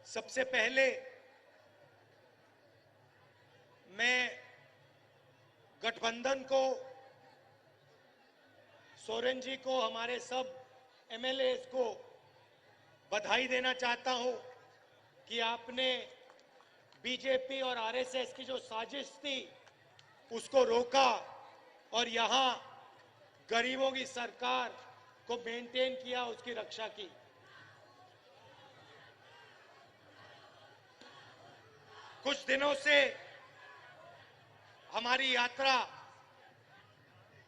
सबसे पहले मैं गठबंधन को, सोरेन जी को, हमारे सब एमएलए को बधाई देना चाहता हूं कि आपने बीजेपी और आरएसएस की जो साजिश थी उसको रोका और यहां गरीबों की सरकार को मेंटेन किया, उसकी रक्षा की। कुछ दिनों से हमारी यात्रा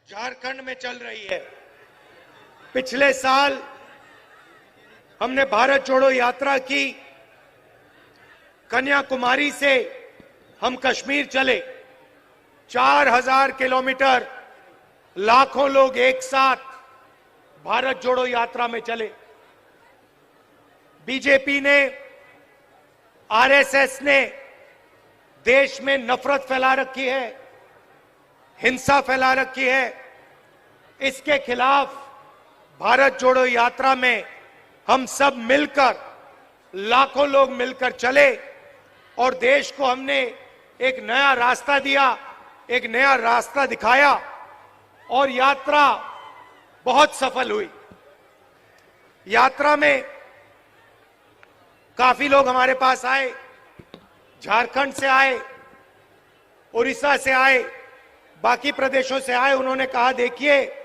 झारखंड में चल रही है। पिछले साल हमने भारत जोड़ो यात्रा की। कन्याकुमारी से हम कश्मीर चले, 4000 किलोमीटर, लाखों लोग एक साथ भारत जोड़ो यात्रा में चले। बीजेपी ने, आरएसएस ने देश में नफरत फैला रखी है, हिंसा फैला रखी है। इसके खिलाफ भारत जोड़ो यात्रा में हम सब मिलकर, लाखों लोग मिलकर चले और देश को हमने एक नया रास्ता दिया, एक नया रास्ता दिखाया और यात्रा बहुत सफल हुई। यात्रा में काफी लोग हमारे पास आए, झारखंड से आए, उड़ीसा से आए, बाकी प्रदेशों से आए। उन्होंने कहा, देखिए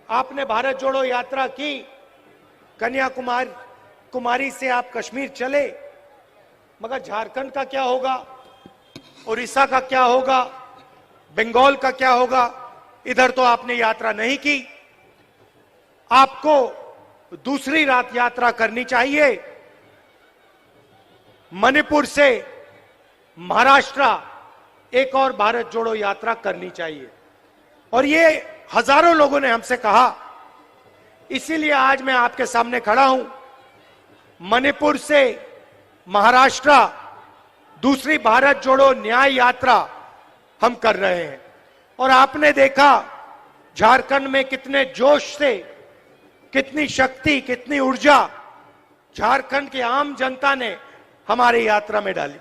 आपने भारत जोड़ो यात्रा की, कन्याकुमारी से आप कश्मीर चले, मगर झारखंड का क्या होगा, उड़ीसा का क्या होगा, बंगाल का क्या होगा? इधर तो आपने यात्रा नहीं की। आपको दूसरी रात यात्रा करनी चाहिए। मणिपुर से महाराष्ट्र एक और भारत जोड़ो यात्रा करनी चाहिए। और ये हजारों लोगों ने हमसे कहा, इसीलिए आज मैं आपके सामने खड़ा हूं। मणिपुर से महाराष्ट्र दूसरी भारत जोड़ो न्याय यात्रा हम कर रहे हैं। और आपने देखा झारखंड में कितने जोश से, कितनी शक्ति, कितनी ऊर्जा झारखंड की आम जनता ने हमारी यात्रा में डाली।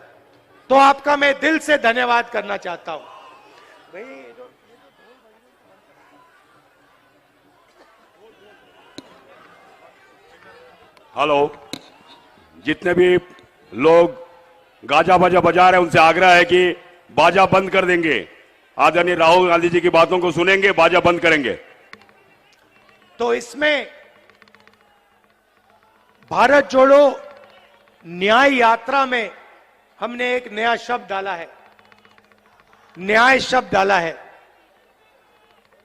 तो आपका मैं दिल से धन्यवाद करना चाहता हूं। हेलो, जितने भी लोग गाजा बाजा बजा रहे हैं उनसे आग्रह है कि बाजा बंद कर देंगे। आदरणीय राहुल गांधी जी की बातों को सुनेंगे, बाजा बंद करेंगे। तो इसमें भारत जोड़ो न्याय यात्रा में हमने एक नया शब्द डाला है, न्याय शब्द डाला है।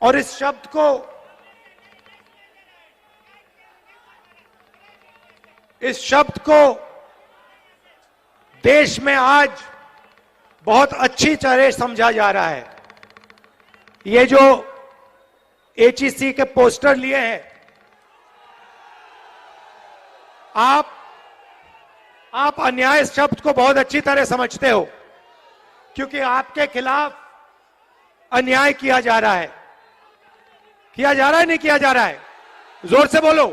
और इस शब्द को देश में आज बहुत अच्छी तरह समझा जा रहा है। ये जो एचईसी के पोस्टर लिए हैं, आप अन्याय शब्द को बहुत अच्छी तरह समझते हो, क्योंकि आपके खिलाफ अन्याय किया जा रहा है। किया जा रहा है, नहीं किया जा रहा है? जोर से बोलो,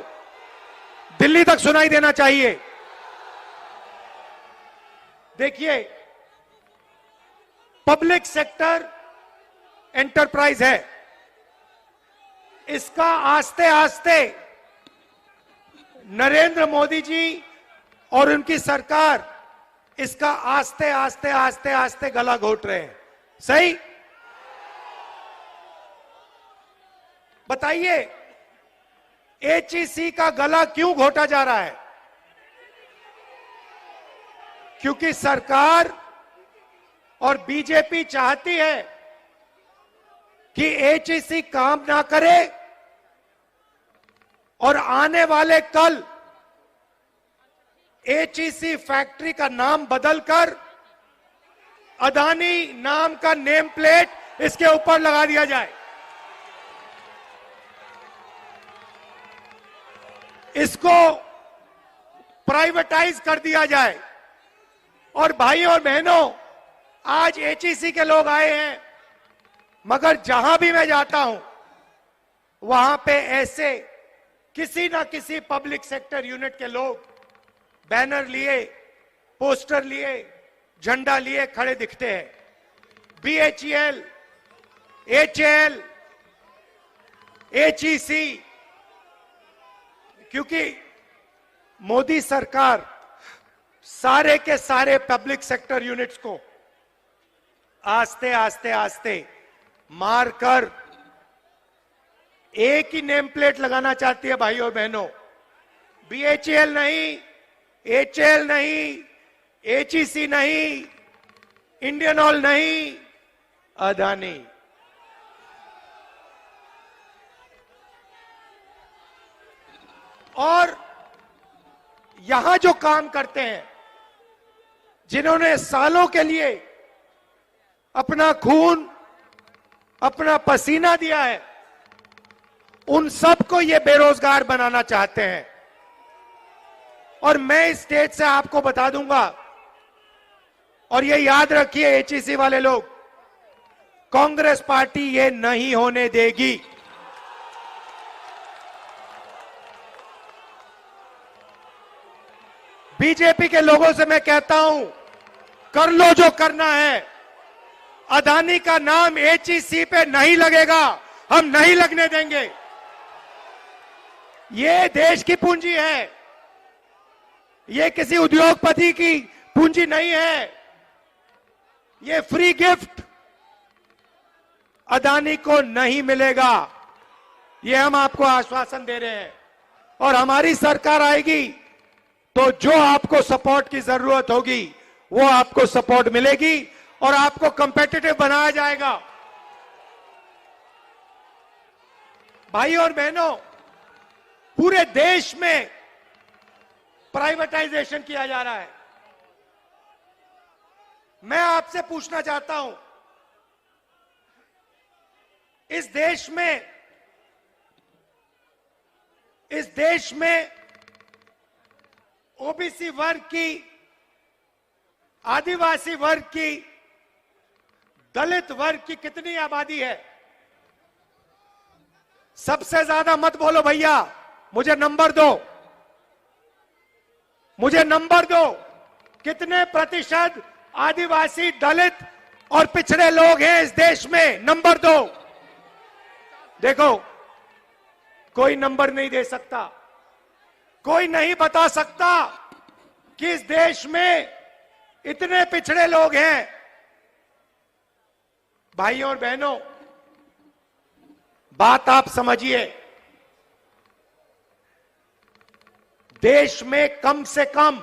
दिल्ली तक सुनाई देना चाहिए। देखिए, पब्लिक सेक्टर एंटरप्राइज है, इसका आस्ते आस्ते नरेंद्र मोदी जी और उनकी सरकार इसका आस्ते आस्ते आस्ते आस्ते गला घोट रहे हैं। सही? बताइए, एचईसी का गला क्यों घोटा जा रहा है? क्योंकि सरकार और बीजेपी चाहती है कि एचईसी काम ना करे और आने वाले कल एचईसी फैक्ट्री का नाम बदलकर अदानी नाम का नेम प्लेट इसके ऊपर लगा दिया जाए। इसको प्राइवेटाइज कर दिया जाए। और भाइयों और बहनों, आज एचईसी के लोग आए हैं, मगर जहां भी मैं जाता हूं वहां पे ऐसे किसी ना किसी पब्लिक सेक्टर यूनिट के लोग बैनर लिए पोस्टर लिए, झंडा लिए खड़े दिखते हैं। BHEL, HAL, HEC, क्योंकि मोदी सरकार सारे के सारे पब्लिक सेक्टर यूनिट्स को आस्ते आस्ते आस्ते मारकर एक ही नेम प्लेट लगाना चाहती है। भाइयों बहनों, BHEL नहीं, HAL नहीं, HEC नहीं, इंडियन ऑयल नहीं, अदानी। और यहां जो काम करते हैं, जिन्होंने सालों के लिए अपना खून, अपना पसीना दिया है, उन सबको ये बेरोजगार बनाना चाहते हैं। और मैं इस स्टेज से आपको बता दूंगा, और ये याद रखिए HEC वाले लोग, कांग्रेस पार्टी ये नहीं होने देगी। बीजेपी के लोगों से मैं कहता हूं, कर लो जो करना है, अदानी का नाम HEC पे नहीं लगेगा, हम नहीं लगने देंगे। ये देश की पूंजी है, ये किसी उद्योगपति की पूंजी नहीं है। ये फ्री गिफ्ट अदानी को नहीं मिलेगा, ये हम आपको आश्वासन दे रहे हैं। और हमारी सरकार आएगी तो जो आपको सपोर्ट की जरूरत होगी वो आपको सपोर्ट मिलेगी और आपको कंपेटिटिव बनाया जाएगा। भाइयों और बहनों, पूरे देश में प्राइवेटाइजेशन किया जा रहा है। मैं आपसे पूछना चाहता हूं, इस देश में ओबीसी वर्ग की, आदिवासी वर्ग की, दलित वर्ग की कितनी आबादी है? सबसे ज्यादा मत बोलो भैया, मुझे नंबर दो, मुझे नंबर दो। कितने प्रतिशत आदिवासी, दलित और पिछड़े लोग हैं इस देश में? नंबर दो। देखो, कोई नंबर नहीं दे सकता, कोई नहीं बता सकता कि इस देश में इतने पिछड़े लोग हैं। भाइयों और बहनों, बात आप समझिए, देश में कम से कम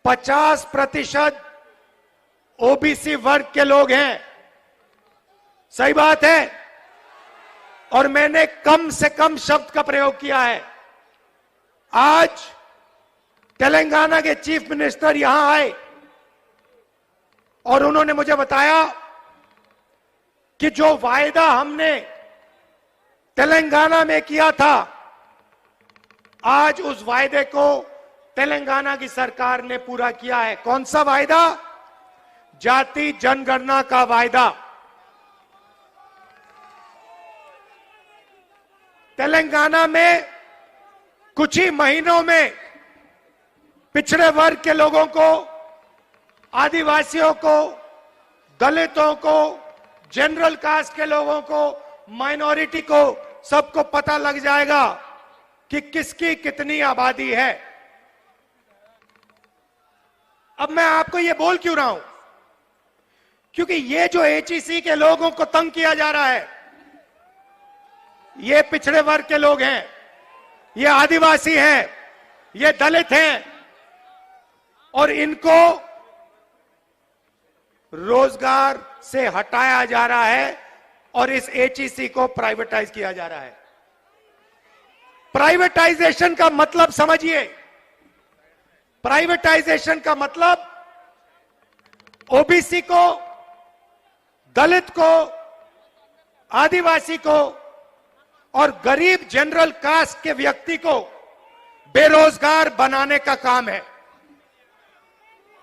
50% ओबीसी वर्ग के लोग हैं। सही बात है। और मैंने कम से कम शब्द का प्रयोग किया है। आज तेलंगाना के चीफ मिनिस्टर यहां आए और उन्होंने मुझे बताया कि जो वायदा हमने तेलंगाना में किया था, आज उस वायदे को तेलंगाना की सरकार ने पूरा किया है। कौन सा वायदा? जाति जनगणना का वायदा। तेलंगाना में कुछ ही महीनों में पिछड़े वर्ग के लोगों को, आदिवासियों को, दलितों को, जनरल कास्ट के लोगों को, माइनॉरिटी को, सबको पता लग जाएगा कि किसकी कितनी आबादी है। अब मैं आपको ये बोल क्यों रहा हूं? क्योंकि ये जो HEC के लोगों को तंग किया जा रहा है, ये पिछड़े वर्ग के लोग हैं, ये आदिवासी हैं, ये दलित हैं, और इनको रोजगार से हटाया जा रहा है और इस HEC को प्राइवेटाइज किया जा रहा है। प्राइवेटाइजेशन का मतलब समझिए। प्राइवेटाइजेशन का मतलब ओबीसी को, दलित को, आदिवासी को और गरीब जनरल कास्ट के व्यक्ति को बेरोजगार बनाने का काम है।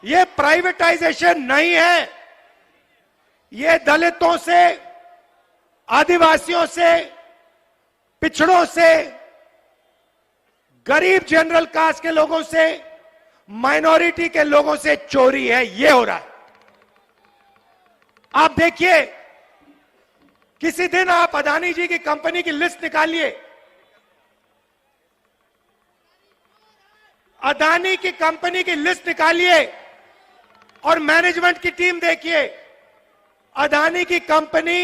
यह प्राइवेटाइजेशन नहीं है। यह दलितों से, आदिवासियों से, पिछड़ों से, गरीब जनरल कास्ट के लोगों से, माइनॉरिटी के लोगों से चोरी है, यह हो रहा है। आप देखिए, किसी दिन आप अदानी जी की कंपनी की लिस्ट निकालिए, अदानी की कंपनी की लिस्ट निकालिए और मैनेजमेंट की टीम देखिए। अदानी की कंपनी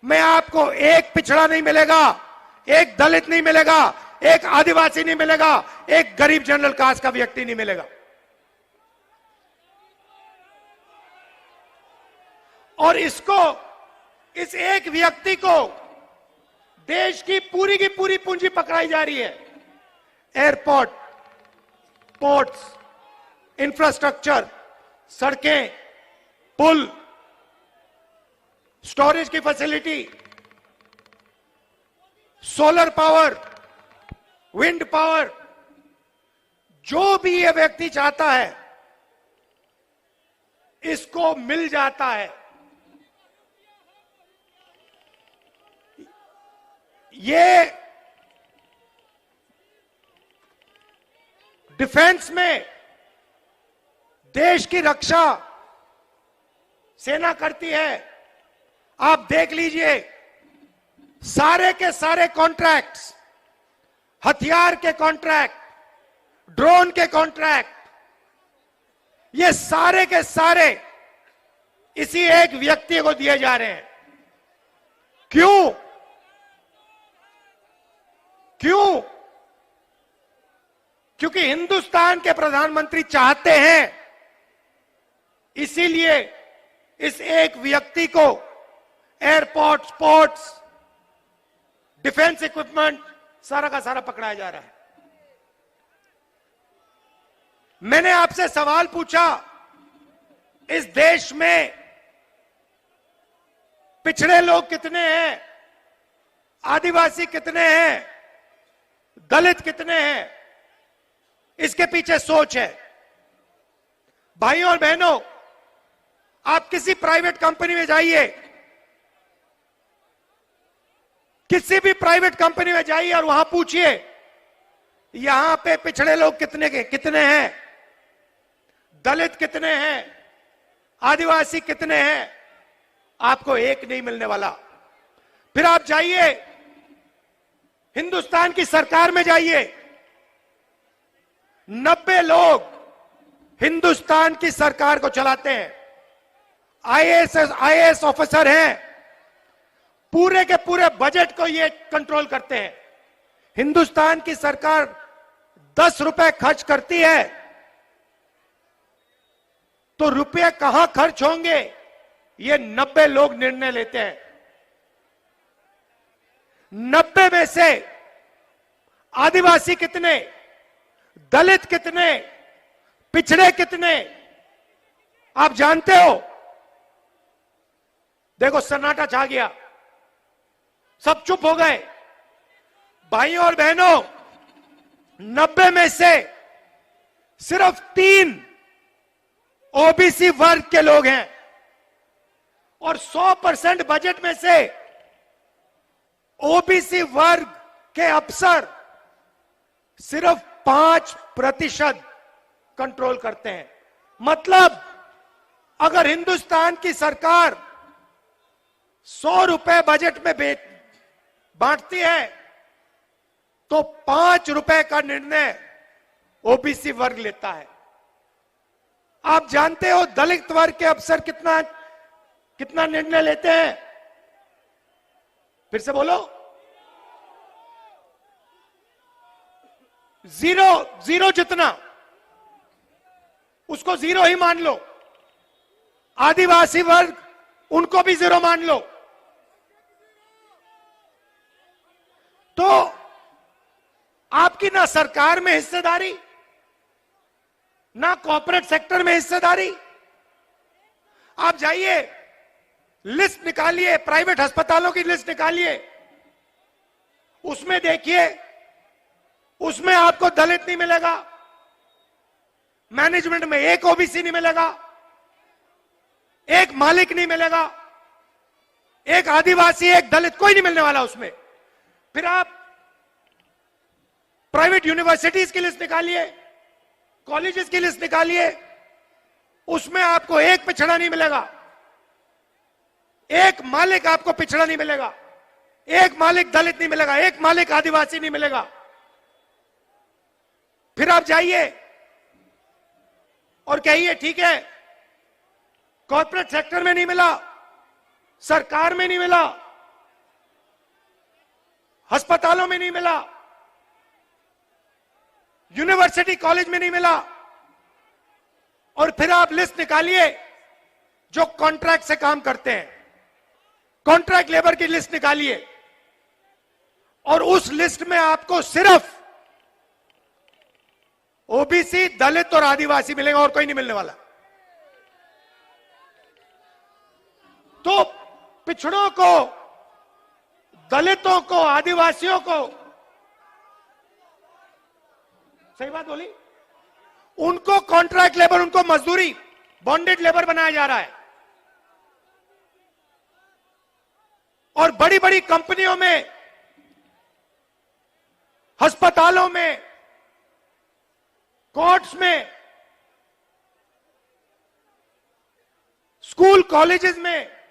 में आपको एक पिछड़ा नहीं मिलेगा, एक दलित नहीं मिलेगा, एक आदिवासी नहीं मिलेगा, एक गरीब जनरल कास्ट का व्यक्ति नहीं मिलेगा। और इसको, इस एक व्यक्ति को देश की पूरी पूंजी पकड़ाई जा रही है। एयरपोर्ट, पोर्ट्स, इंफ्रास्ट्रक्चर, सड़कें, पुल, स्टोरेज की facility, solar power, wind power, जो भी ये व्यक्ति चाहता है इसको मिल जाता है। ये डिफेंस में देश की रक्षा सेना करती है। आप देख लीजिए, सारे के सारे कॉन्ट्रैक्ट्स, हथियार के कॉन्ट्रैक्ट, ड्रोन के कॉन्ट्रैक्ट, ये सारे के सारे इसी एक व्यक्ति को दिए जा रहे हैं। क्यों? क्यों? क्योंकि हिंदुस्तान के प्रधानमंत्री चाहते हैं, इसीलिए इस एक व्यक्ति को एयरपोर्ट, पोर्ट्स, डिफेंस इक्विपमेंट सारा का सारा पकड़ाया जा रहा है। मैंने आपसे सवाल पूछा, इस देश में पिछड़े लोग कितने हैं, आदिवासी कितने हैं, दलित कितने हैं? इसके पीछे सोच है। भाइयों और बहनों, आप किसी प्राइवेट कंपनी में जाइए, किसी भी प्राइवेट कंपनी में जाइए और वहां पूछिए यहां पे पिछड़े लोग कितने हैं, दलित कितने हैं, आदिवासी कितने हैं? आपको एक नहीं मिलने वाला। फिर आप जाइए, हिंदुस्तान की सरकार में जाइए, 90 लोग हिंदुस्तान की सरकार को चलाते हैं, आईएएस ऑफिसर हैं, पूरे के पूरे बजट को ये कंट्रोल करते हैं। हिंदुस्तान की सरकार 10 रुपए खर्च करती है तो रुपए कहां खर्च होंगे, ये 90 लोग निर्णय लेते हैं। 90 में से आदिवासी कितने, दलित कितने, पिछड़े कितने, आप जानते हो? देखो, सन्नाटा छा गया, सब चुप हो गए। भाइयों और बहनों, 90 में से सिर्फ 3 ओबीसी वर्ग के लोग हैं और 100% बजट में से ओबीसी वर्ग के अफसर सिर्फ 5% कंट्रोल करते हैं। मतलब अगर हिंदुस्तान की सरकार 100 रुपए बजट में बांटती है तो 5 रुपए का निर्णय ओबीसी वर्ग लेता है। आप जानते हो दलित वर्ग के अफसर कितना निर्णय लेते हैं? फिर से बोलो, जीरो जितना, उसको जीरो ही मान लो। आदिवासी वर्ग, उनको भी जीरो मान लो। तो आपकी ना सरकार में हिस्सेदारी, ना कॉर्पोरेट सेक्टर में हिस्सेदारी। आप जाइए, लिस्ट निकालिए, प्राइवेट अस्पतालों की लिस्ट निकालिए, उसमें देखिए, उसमें आपको दलित नहीं मिलेगा, मैनेजमेंट में एक ओबीसी नहीं मिलेगा, एक मालिक नहीं मिलेगा, एक आदिवासी, एक दलित, कोई नहीं मिलने वाला उसमें। फिर आप प्राइवेट यूनिवर्सिटीज की लिस्ट निकालिए, कॉलेजेस की लिस्ट निकालिए, उसमें आपको एक पिछड़ा नहीं मिलेगा, एक मालिक आपको पिछड़ा नहीं मिलेगा, एक मालिक दलित नहीं मिलेगा, एक मालिक आदिवासी नहीं मिलेगा। फिर आप जाइए और कहिए ठीक है, कॉर्पोरेट सेक्टर में नहीं मिला, सरकार में नहीं मिला, अस्पतालों में नहीं मिला, यूनिवर्सिटी कॉलेज में नहीं मिला, और फिर आप लिस्ट निकालिए जो कॉन्ट्रैक्ट से काम करते हैं, कॉन्ट्रैक्ट लेबर की लिस्ट निकालिए, और उस लिस्ट में आपको सिर्फ ओबीसी, दलित और आदिवासी मिलेगा, और कोई नहीं मिलने वाला। तो पिछड़ों को, दलितों को, आदिवासियों को, सही बात बोली, उनको कॉन्ट्रैक्ट लेबर, उनको मजदूरी, बॉन्डेड लेबर बनाया जा रहा है। और बड़ी बड़ी कंपनियों में, अस्पतालों में, कोर्ट्स में, स्कूल कॉलेजेस में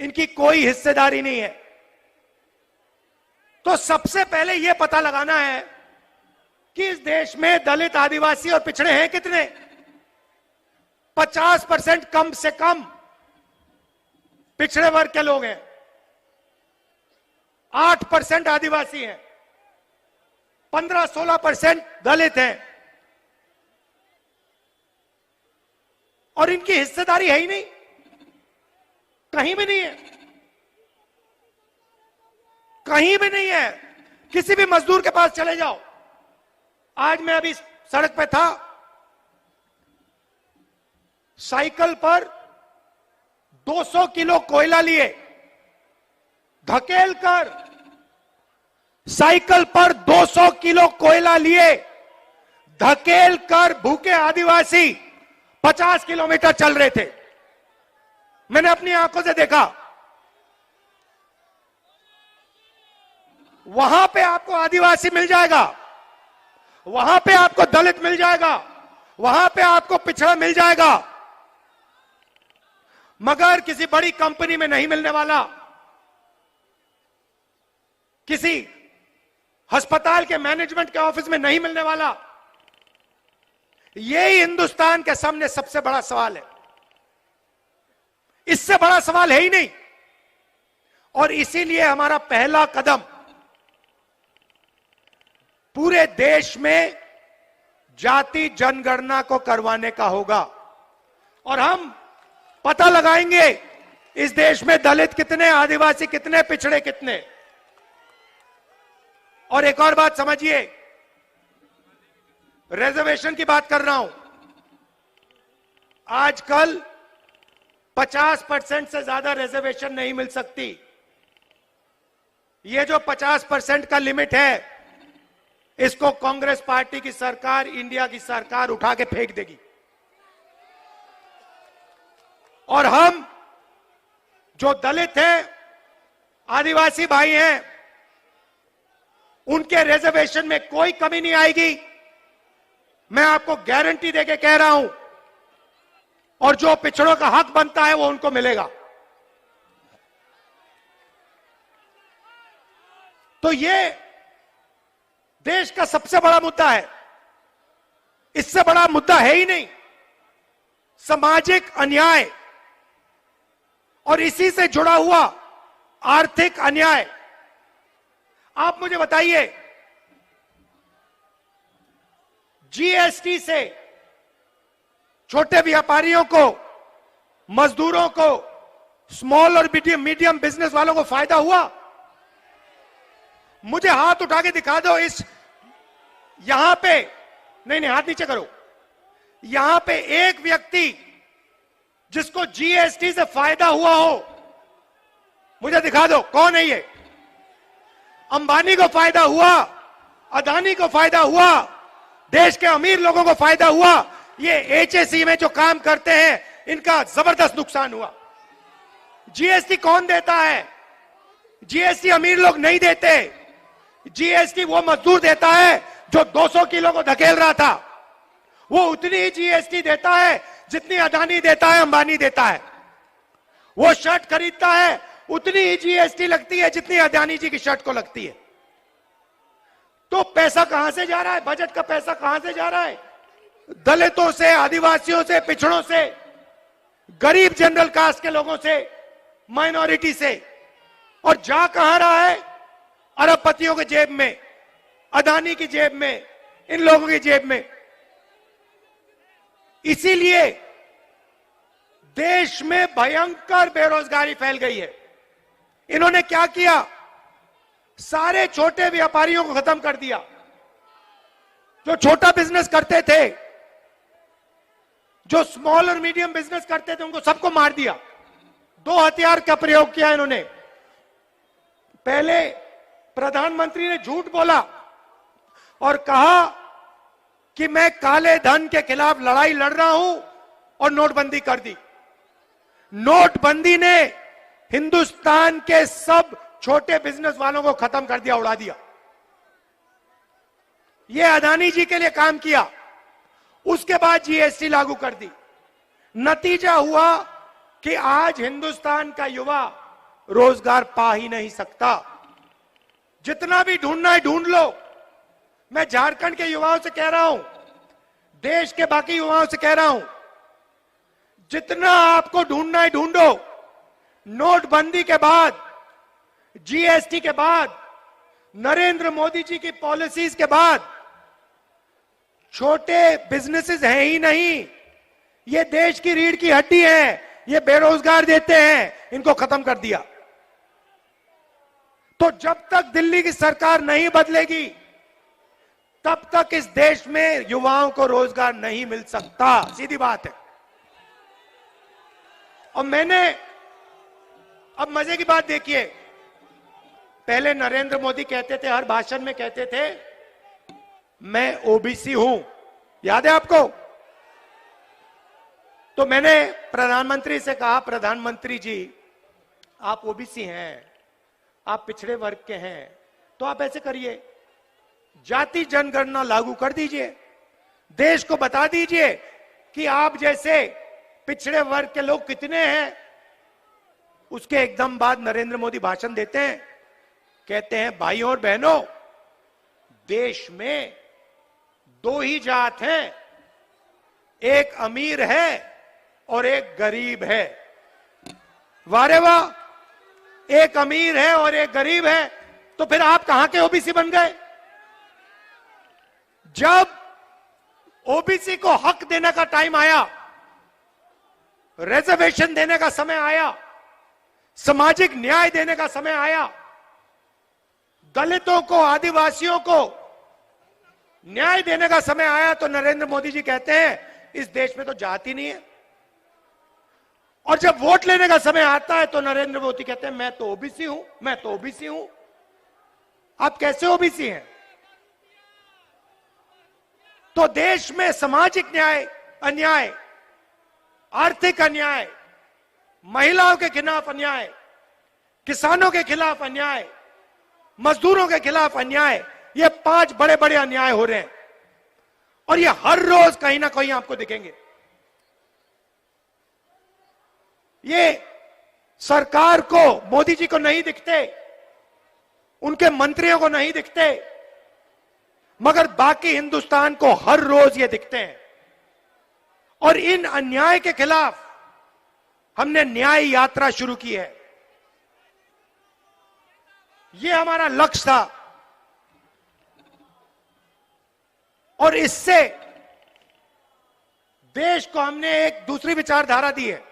इनकी कोई हिस्सेदारी नहीं है। तो सबसे पहले यह पता लगाना है कि इस देश में दलित, आदिवासी और पिछड़े हैं कितने। 50% कम से कम पिछड़े वर्ग के लोग हैं, 8% आदिवासी हैं, 15-16% दलित हैं, और इनकी हिस्सेदारी है ही नहीं, कहीं भी नहीं है, कहीं भी नहीं है। किसी भी मजदूर के पास चले जाओ। आज मैं अभी सड़क पे था, साइकिल पर 200 किलो कोयला लिए, धकेल कर साइकिल पर 200 किलो कोयला लिए, धकेल कर भूखे आदिवासी 50 किलोमीटर चल रहे थे। मैंने अपनी आंखों से देखा। वहां पे आपको आदिवासी मिल जाएगा, वहां पे आपको दलित मिल जाएगा, वहां पे आपको पिछड़ा मिल जाएगा, मगर किसी बड़ी कंपनी में नहीं मिलने वाला, किसी अस्पताल के मैनेजमेंट के ऑफिस में नहीं मिलने वाला। यही हिंदुस्तान के सामने सबसे बड़ा सवाल है, इससे बड़ा सवाल है ही नहीं। और इसीलिए हमारा पहला कदम पूरे देश में जाति जनगणना को करवाने का होगा, और हम पता लगाएंगे इस देश में दलित कितने, आदिवासी कितने, पिछड़े कितने। और एक और बात समझिए, रिजर्वेशन की बात कर रहा हूं। आजकल 50% से ज्यादा रिजर्वेशन नहीं मिल सकती। ये जो 50% का लिमिट है, इसको कांग्रेस पार्टी की सरकार, इंडिया की सरकार उठा के फेंक देगी। और हम जो दलित हैं, आदिवासी भाई हैं, उनके रिजर्वेशन में कोई कमी नहीं आएगी, मैं आपको गारंटी देके कह रहा हूं। और जो पिछड़ों का हक बनता है वो उनको मिलेगा। तो ये देश का सबसे बड़ा मुद्दा है, इससे बड़ा मुद्दा है ही नहीं। सामाजिक अन्याय और इसी से जुड़ा हुआ आर्थिक अन्याय। आप मुझे बताइए, जीएसटी से छोटे व्यापारियों को, मजदूरों को, स्मॉल और मीडियम बिजनेस वालों को फायदा हुआ? मुझे हाथ उठा के दिखा दो इस, यहां पे, नहीं हाथ नीचे करो, यहां पे एक व्यक्ति जिसको जीएसटी से फायदा हुआ हो, मुझे दिखा दो। कौन है ये? अंबानी को फायदा हुआ, अदानी को फायदा हुआ, देश के अमीर लोगों को फायदा हुआ। ये एचएसई में जो काम करते हैं, इनका जबरदस्त नुकसान हुआ। जीएसटी कौन देता है? जीएसटी अमीर लोग नहीं देते। जीएसटी वो मजदूर देता है जो 200 किलो को धकेल रहा था, वो उतनी ही जीएसटी देता है जितनी अदानी देता है, अंबानी देता है। वो शर्ट खरीदता है, उतनी ही जीएसटी लगती है जितनी अदानी जी की शर्ट को लगती है। तो पैसा कहां से जा रहा है? बजट का पैसा कहां से जा रहा है? दलितों से, आदिवासियों से, पिछड़ों से, गरीब जनरल कास्ट के लोगों से, माइनॉरिटी से। और जा कहां रहा है? अरबपतियों के जेब में, अदानी की जेब में, इन लोगों की जेब में। इसीलिए देश में भयंकर बेरोजगारी फैल गई है। इन्होंने क्या किया? सारे छोटे व्यापारियों को खत्म कर दिया। जो छोटा बिजनेस करते थे, जो स्मॉल और मीडियम बिजनेस करते थे, उनको सबको मार दिया। दो हथियार का प्रयोग किया इन्होंने। पहले प्रधानमंत्री ने झूठ बोला और कहा कि मैं काले धन के खिलाफ लड़ाई लड़ रहा हूं और नोटबंदी कर दी। नोटबंदी ने हिंदुस्तान के सब छोटे बिजनेस वालों को खत्म कर दिया, उड़ा दिया। यह अदानी जी के लिए काम किया। उसके बाद जीएसटी लागू कर दी। नतीजा हुआ कि आज हिंदुस्तान का युवा रोजगार पा ही नहीं सकता। जितना भी ढूंढना है ढूंढ लो। मैं झारखंड के युवाओं से कह रहा हूं, देश के बाकी युवाओं से कह रहा हूं, जितना आपको ढूंढना है ढूंढो। नोटबंदी के बाद, जीएसटी के बाद, नरेंद्र मोदी जी की पॉलिसीज के बाद छोटे बिजनेसेस हैं ही नहीं। ये देश की रीढ़ की हड्डी है। ये बेरोजगार देते हैं, इनको खत्म कर दिया। तो जब तक दिल्ली की सरकार नहीं बदलेगी, तब तक इस देश में युवाओं को रोजगार नहीं मिल सकता। सीधी बात है। और मैंने, अब मजे की बात देखिए, पहले नरेंद्र मोदी कहते थे, हर भाषण में कहते थे, मैं ओबीसी हूं। याद है आपको? तो मैंने प्रधानमंत्री से कहा, प्रधानमंत्री जी आप ओबीसी हैं, आप पिछड़े वर्ग के हैं, तो आप ऐसे करिए, जाति जनगणना लागू कर दीजिए। देश को बता दीजिए कि आप जैसे पिछड़े वर्ग के लोग कितने हैं। उसके एकदम बाद नरेंद्र मोदी भाषण देते हैं, कहते हैं भाइयों और बहनों, देश में दो ही जात हैं, एक अमीर है और एक गरीब है। वारे वाह, एक अमीर है और एक गरीब है। तो फिर आप कहां के ओबीसी बन गए? जब ओबीसी को हक देने का टाइम आया, रिजर्वेशन देने का समय आया, सामाजिक न्याय देने का समय आया, दलितों को, आदिवासियों को न्याय देने का समय आया, तो नरेंद्र मोदी जी कहते हैं इस देश में तो जाति नहीं है। और जब वोट लेने का समय आता है तो नरेंद्र मोदी कहते हैं मैं तो ओबीसी हूं, मैं तो ओबीसी हूं। आप कैसे ओबीसी हैं? तो देश में सामाजिक न्याय, अन्याय, आर्थिक अन्याय, महिलाओं के खिलाफ अन्याय, किसानों के खिलाफ अन्याय, मजदूरों के खिलाफ अन्याय, ये 5 बड़े बड़े अन्याय हो रहे हैं। और ये हर रोज कहीं ना कहीं आपको दिखेंगे। ये सरकार को, मोदी जी को नहीं दिखते, उनके मंत्रियों को नहीं दिखते, मगर बाकी हिंदुस्तान को हर रोज ये दिखते हैं। और इन अन्याय के खिलाफ हमने न्याय यात्रा शुरू की है। ये हमारा लक्ष्य था। और इससे देश को हमने एक दूसरी विचारधारा दी है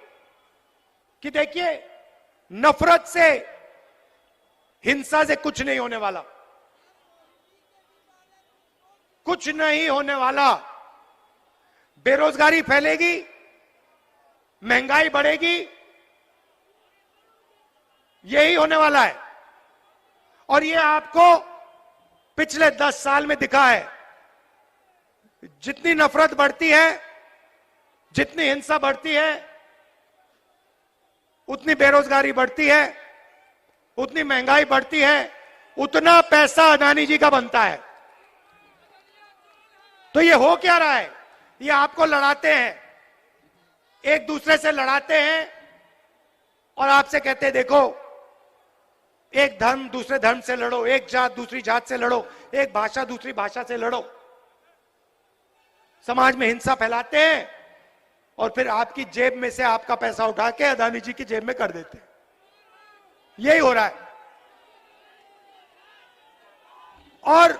कि देखिए, नफरत से, हिंसा से कुछ नहीं होने वाला, कुछ नहीं होने वाला। बेरोजगारी फैलेगी, महंगाई बढ़ेगी, यही होने वाला है। और ये आपको पिछले 10 साल में दिखा है। जितनी नफरत बढ़ती है, जितनी हिंसा बढ़ती है, उतनी बेरोजगारी बढ़ती है, उतनी महंगाई बढ़ती है, उतना पैसा अदानी जी का बनता है। तो ये हो क्या रहा है? ये आपको लड़ाते हैं, एक दूसरे से लड़ाते हैं और आपसे कहते हैं देखो, एक धर्म दूसरे धर्म से लड़ो, एक जात दूसरी जात से लड़ो, एक भाषा दूसरी भाषा से लड़ो। समाज में हिंसा फैलाते हैं और फिर आपकी जेब में से आपका पैसा उठा के अदानी जी की जेब में कर देते हैं। यही हो रहा है। और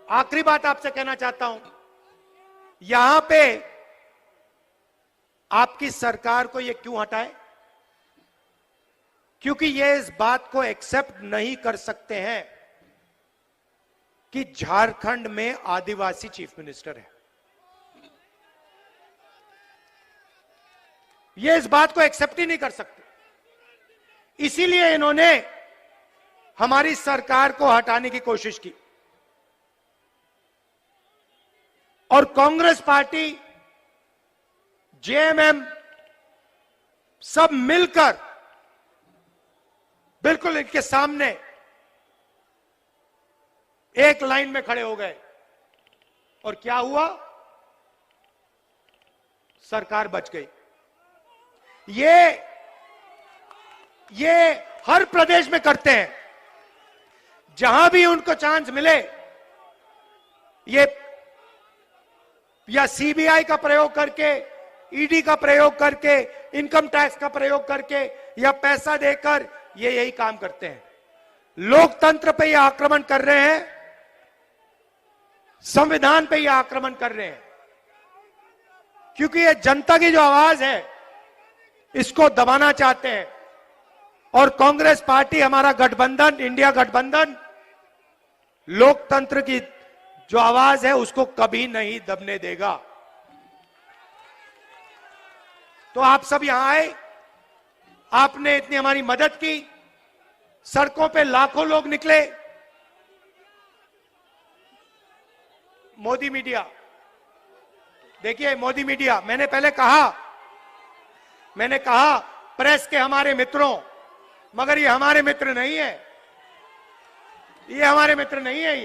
आखिरी बात आपसे कहना चाहता हूं, यहां पे आपकी सरकार को ये क्यों हटाए? क्योंकि ये इस बात को एक्सेप्ट नहीं कर सकते हैं कि झारखंड में आदिवासी चीफ मिनिस्टर है। ये इस बात को एक्सेप्ट ही नहीं कर सकते। इसीलिए इन्होंने हमारी सरकार को हटाने की कोशिश की। और कांग्रेस पार्टी, जेएमएम सब मिलकर बिल्कुल इनके सामने एक लाइन में खड़े हो गए। और क्या हुआ? सरकार बच गई। ये हर प्रदेश में करते हैं। जहां भी उनको चांस मिले, ये या सीबीआई का प्रयोग करके, ईडी का प्रयोग करके, इनकम टैक्स का प्रयोग करके या पैसा देकर ये यही काम करते हैं। लोकतंत्र पे ये आक्रमण कर रहे हैं, संविधान पे ये आक्रमण कर रहे हैं, क्योंकि ये जनता की जो आवाज है इसको दबाना चाहते हैं। और कांग्रेस पार्टी, हमारा गठबंधन, इंडिया गठबंधन, लोकतंत्र की जो आवाज है उसको कभी नहीं दबने देगा। तो आप सब यहां आए, आपने इतनी हमारी मदद की, सड़कों पे लाखों लोग निकले। मोदी मीडिया, देखिए मोदी मीडिया, मैंने कहा प्रेस के हमारे मित्रों, मगर ये हमारे मित्र नहीं है, ये हमारे मित्र नहीं है।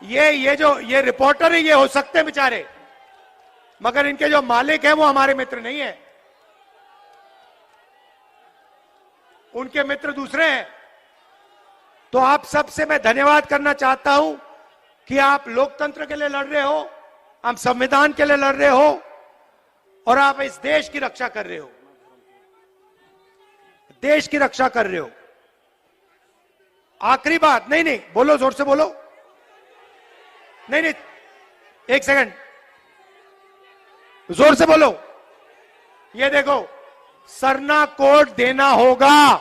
ये रिपोर्टर है, ये हो सकते हैं बेचारे, मगर इनके जो मालिक हैं वो हमारे मित्र नहीं है, उनके मित्र दूसरे हैं। तो आप सबसे मैं धन्यवाद करना चाहता हूं कि आप लोकतंत्र के लिए लड़ रहे हो, आप संविधान के लिए लड़ रहे हो और आप इस देश की रक्षा कर रहे हो, देश की रक्षा कर रहे हो। आखिरी बात, नहीं बोलो, जोर से बोलो, नहीं एक सेकंड, जोर से बोलो। ये देखो, सरना कोड देना होगा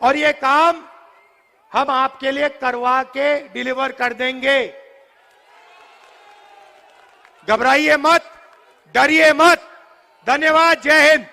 और ये काम हम आपके लिए करवा के डिलीवर कर देंगे। घबराइए मत, डरिए मत। धन्यवाद, जय हिंद।